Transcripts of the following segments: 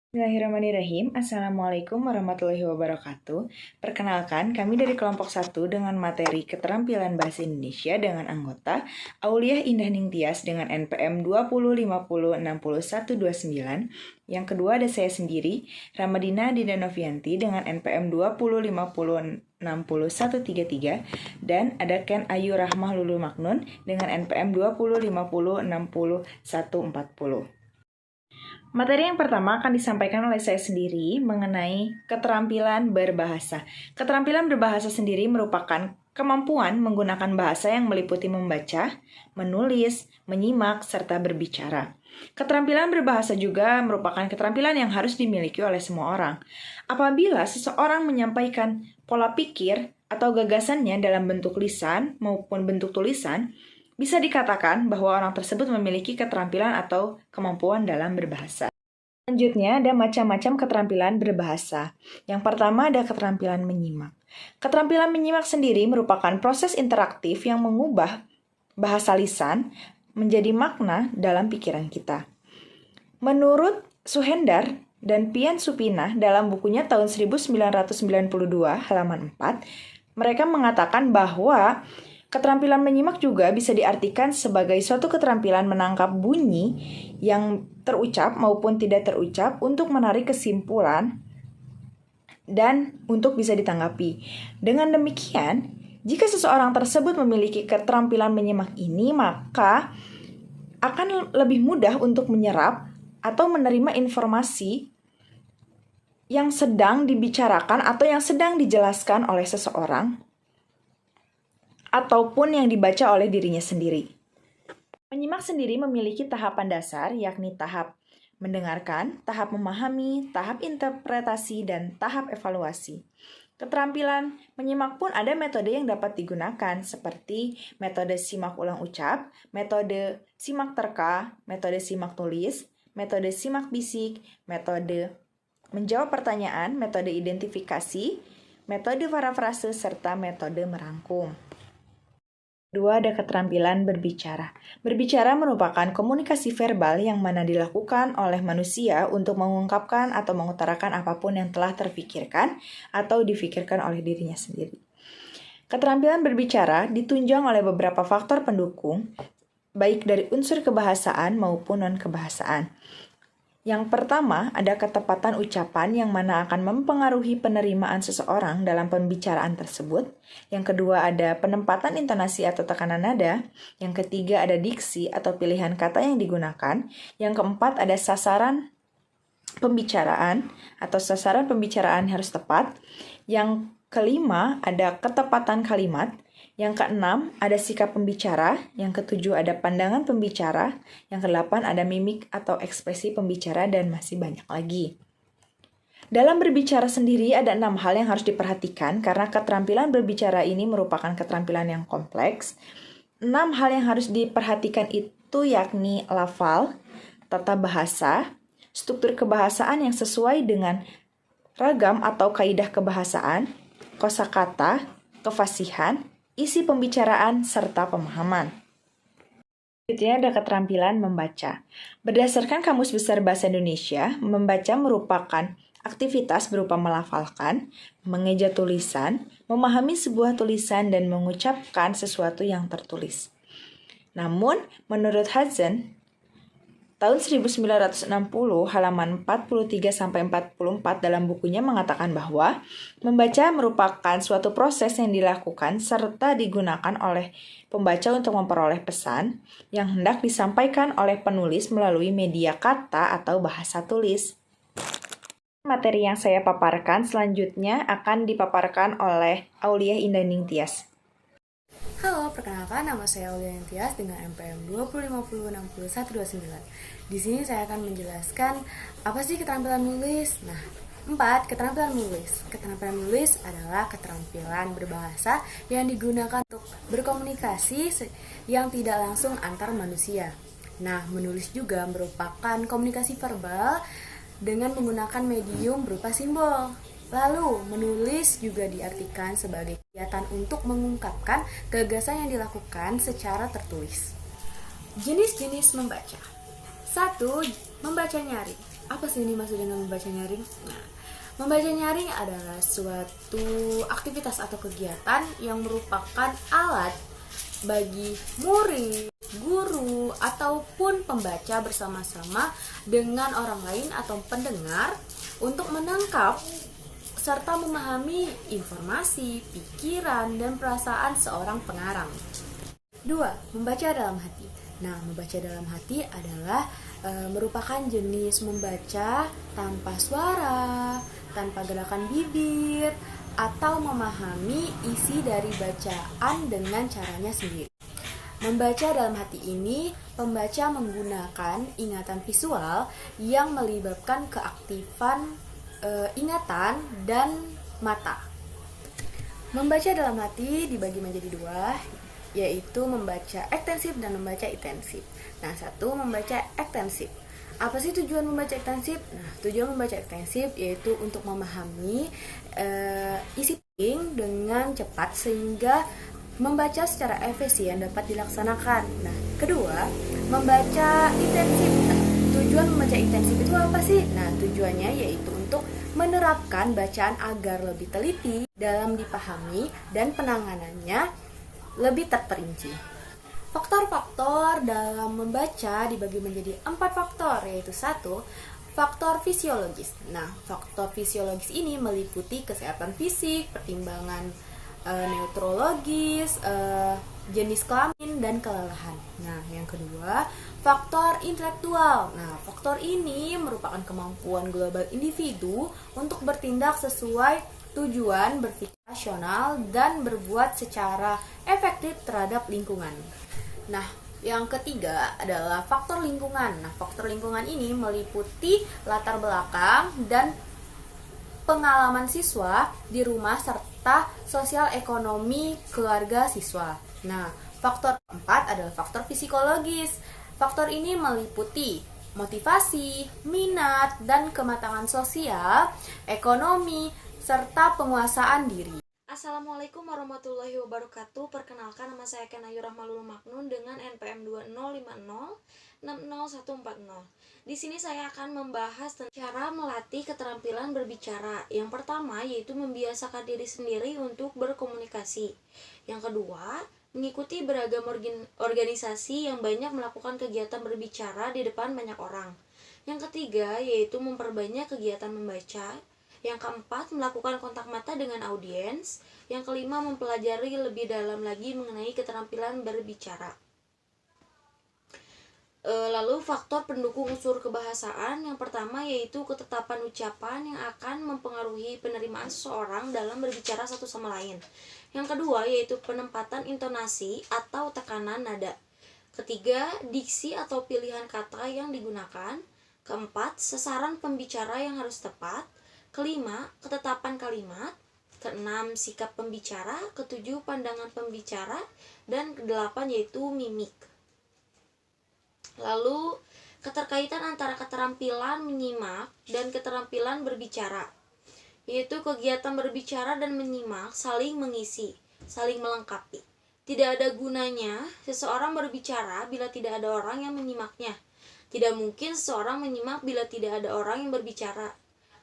Bismillahirrahmanirrahim. Assalamualaikum warahmatullahi wabarakatuh. Perkenalkan, kami dari kelompok 1 dengan materi keterampilan bahasa Indonesia dengan anggota Auliah Indah Ningtyas dengan NPM 2050606129. Yang kedua ada saya sendiri, Ramadina Dinda Novianti dengan NPM 2050606133 dan ada Ken Ayu Rahmah Lulu Maknun dengan NPM 2050606140. Materi yang pertama akan disampaikan oleh saya sendiri mengenai keterampilan berbahasa. Keterampilan berbahasa sendiri merupakan kemampuan menggunakan bahasa yang meliputi membaca, menulis, menyimak, serta berbicara. Keterampilan berbahasa juga merupakan keterampilan yang harus dimiliki oleh semua orang. Apabila seseorang menyampaikan pola pikir atau gagasannya dalam bentuk lisan maupun bentuk tulisan, bisa dikatakan bahwa orang tersebut memiliki keterampilan atau kemampuan dalam berbahasa. Selanjutnya ada macam-macam keterampilan berbahasa. Yang pertama ada keterampilan menyimak. Keterampilan menyimak sendiri merupakan proses interaktif yang mengubah bahasa lisan menjadi makna dalam pikiran kita. Menurut Suhendar dan Pian Supina dalam bukunya tahun 1992 halaman 4, mereka mengatakan bahwa keterampilan menyimak juga bisa diartikan sebagai suatu keterampilan menangkap bunyi yang terucap maupun tidak terucap untuk menarik kesimpulan dan untuk bisa ditanggapi. Dengan demikian, jika seseorang tersebut memiliki keterampilan menyimak ini, maka akan lebih mudah untuk menyerap atau menerima informasi yang sedang dibicarakan atau yang sedang dijelaskan oleh seseorang ataupun yang dibaca oleh dirinya sendiri. Menyimak sendiri memiliki tahapan dasar, yakni tahap mendengarkan, tahap memahami, tahap interpretasi, dan tahap evaluasi. Keterampilan menyimak pun ada metode yang dapat digunakan, seperti metode simak ulang ucap, metode simak terka, metode simak tulis, metode simak bisik, metode menjawab pertanyaan, metode identifikasi, metode parafrase, serta metode merangkum. Kedua, ada keterampilan berbicara. Berbicara merupakan komunikasi verbal yang mana dilakukan oleh manusia untuk mengungkapkan atau mengutarakan apapun yang telah terfikirkan atau difikirkan oleh dirinya sendiri. Keterampilan berbicara ditunjang oleh beberapa faktor pendukung, baik dari unsur kebahasaan maupun non-kebahasaan. Yang pertama, ada ketepatan ucapan yang mana akan mempengaruhi penerimaan seseorang dalam pembicaraan tersebut. Yang kedua, ada penempatan intonasi atau tekanan nada. Yang ketiga, ada diksi atau pilihan kata yang digunakan. Yang keempat, ada sasaran pembicaraan atau sasaran pembicaraan harus tepat. Yang kelima, ada ketepatan kalimat. Yang keenam, ada sikap pembicara. Yang ketujuh, ada pandangan pembicara. Yang kedelapan, ada mimik atau ekspresi pembicara, dan masih banyak lagi. Dalam berbicara sendiri, ada 6 hal yang harus diperhatikan karena keterampilan berbicara ini merupakan keterampilan yang kompleks. 6 hal yang harus diperhatikan itu yakni lafal, tata bahasa, struktur kebahasaan yang sesuai dengan ragam atau kaidah kebahasaan, kosakata, kefasihan, isi pembicaraan, serta pemahaman. Selanjutnya ada keterampilan membaca. Berdasarkan Kamus Besar Bahasa Indonesia, membaca merupakan aktivitas berupa melafalkan, mengeja tulisan, memahami sebuah tulisan, dan mengucapkan sesuatu yang tertulis. Namun, menurut Hazen, tahun 1960 halaman 43-44 dalam bukunya mengatakan bahwa membaca merupakan suatu proses yang dilakukan serta digunakan oleh pembaca untuk memperoleh pesan yang hendak disampaikan oleh penulis melalui media kata atau bahasa tulis. Materi yang saya paparkan selanjutnya akan dipaparkan oleh Auliah Indah Ningtyas. Halo, perkenalkan nama saya Auliah Ningtyas dengan NPM 20506129. Di sini saya akan menjelaskan apa sih keterampilan menulis. Nah, 4. Keterampilan menulis. Keterampilan menulis adalah keterampilan berbahasa yang digunakan untuk berkomunikasi yang tidak langsung antar manusia. Nah, menulis juga merupakan komunikasi verbal dengan menggunakan medium berupa simbol. Lalu, menulis juga diartikan sebagai kegiatan untuk mengungkapkan gagasan yang dilakukan secara tertulis. Jenis-jenis membaca. 1. Membaca nyaring. Apa sih ini maksud dengan membaca nyaring? Nah, membaca nyaring adalah suatu aktivitas atau kegiatan yang merupakan alat bagi murid, guru, ataupun pembaca bersama-sama dengan orang lain atau pendengar untuk menangkap serta memahami informasi, pikiran, dan perasaan seorang pengarang. 2. Membaca dalam hati. Nah, membaca dalam hati adalah merupakan jenis membaca tanpa suara, tanpa gerakan bibir, atau memahami isi dari bacaan dengan caranya sendiri. Membaca dalam hati ini, pembaca menggunakan ingatan visual yang melibatkan keaktifan ingatan dan mata. Membaca dalam hati dibagi menjadi 2, yaitu membaca ekstensif dan membaca intensif. Nah, 1. Membaca ekstensif. Apa sih tujuan membaca ekstensif? Nah, tujuan membaca ekstensif yaitu untuk memahami isi penting dengan cepat sehingga membaca secara efisien dapat dilaksanakan. Nah, kedua, membaca intensif. Nah, tujuan membaca intensif itu apa sih? Nah, tujuannya yaitu untuk menerapkan bacaan agar lebih teliti dalam dipahami dan penanganannya lebih terperinci. Faktor-faktor dalam membaca dibagi menjadi 4 faktor, yaitu 1. Faktor fisiologis. Nah, faktor fisiologis ini meliputi kesehatan fisik, pertimbangan neurologis, jenis kelamin, dan kelelahan. Nah, yang kedua, faktor intelektual. Nah, faktor ini merupakan kemampuan global individu untuk bertindak sesuai tujuan, berpikir rasional, dan berbuat secara efektif terhadap lingkungan. Nah, yang ketiga adalah faktor lingkungan. Nah, faktor lingkungan ini meliputi latar belakang dan pengalaman siswa di rumah serta sosial ekonomi keluarga siswa. Nah, faktor keempat adalah faktor psikologis. Faktor ini meliputi motivasi, minat, dan kematangan sosial, ekonomi, serta penguasaan diri. Assalamualaikum warahmatullahi wabarakatuh. Perkenalkan, nama saya Kenayu Rahmalul Maknun dengan NPM 2050606140. Di sini saya akan membahas tentang cara melatih keterampilan berbicara. Yang pertama yaitu membiasakan diri sendiri untuk berkomunikasi. Yang kedua, mengikuti beragam organisasi yang banyak melakukan kegiatan berbicara di depan banyak orang. Yang ketiga yaitu memperbanyak kegiatan membaca. Yang keempat, melakukan kontak mata dengan audiens. Yang kelima, mempelajari lebih dalam lagi mengenai keterampilan berbicara. Lalu faktor pendukung unsur kebahasaan. Yang pertama yaitu ketetapan ucapan yang akan mempengaruhi penerimaan seseorang dalam berbicara satu sama lain. Yang kedua yaitu penempatan intonasi atau tekanan nada. Ketiga, diksi atau pilihan kata yang digunakan. Keempat, sasaran pembicara yang harus tepat. Kelima, ketetapan kalimat. Keenam, sikap pembicara. Ketujuh, pandangan pembicara. Dan kedelapan yaitu mimik. Lalu, keterkaitan antara keterampilan menyimak dan keterampilan berbicara, yaitu kegiatan berbicara dan menyimak saling mengisi, saling melengkapi. Tidak ada gunanya seseorang berbicara bila tidak ada orang yang menyimaknya. Tidak mungkin seseorang menyimak bila tidak ada orang yang berbicara.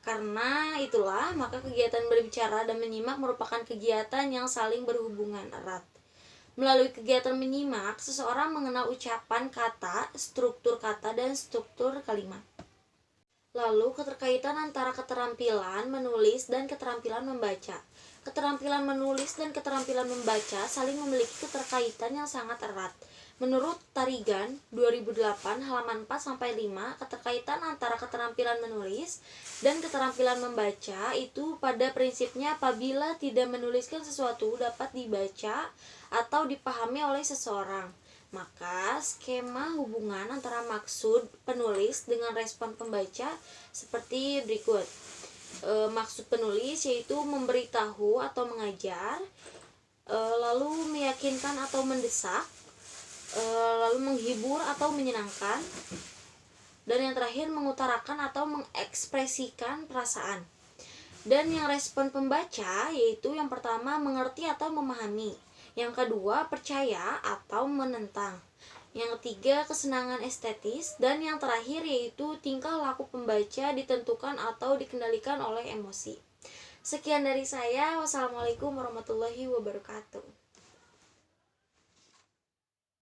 Karena itulah, maka kegiatan berbicara dan menyimak merupakan kegiatan yang saling berhubungan erat. Melalui kegiatan menyimak, seseorang mengenal ucapan kata, struktur kata, dan struktur kalimat. Lalu, keterkaitan antara keterampilan menulis dan keterampilan membaca. Keterampilan menulis dan keterampilan membaca saling memiliki keterkaitan yang sangat erat. Menurut Tarigan 2008 halaman 4-5, keterkaitan antara keterampilan menulis dan keterampilan membaca itu pada prinsipnya apabila tidak menuliskan sesuatu dapat dibaca atau dipahami oleh seseorang. Maka skema hubungan antara maksud penulis dengan respon pembaca seperti berikut. Maksud penulis yaitu memberitahu atau mengajar, lalu meyakinkan atau mendesak, lalu menghibur atau menyenangkan, dan yang terakhir mengutarakan atau mengekspresikan perasaan. Dan yang respon pembaca yaitu yang pertama mengerti atau memahami, yang kedua percaya atau menentang, Yang ketiga, kesenangan estetis. Dan yang terakhir yaitu tingkah laku pembaca ditentukan atau dikendalikan oleh emosi. Sekian dari saya. Wassalamualaikum warahmatullahi wabarakatuh.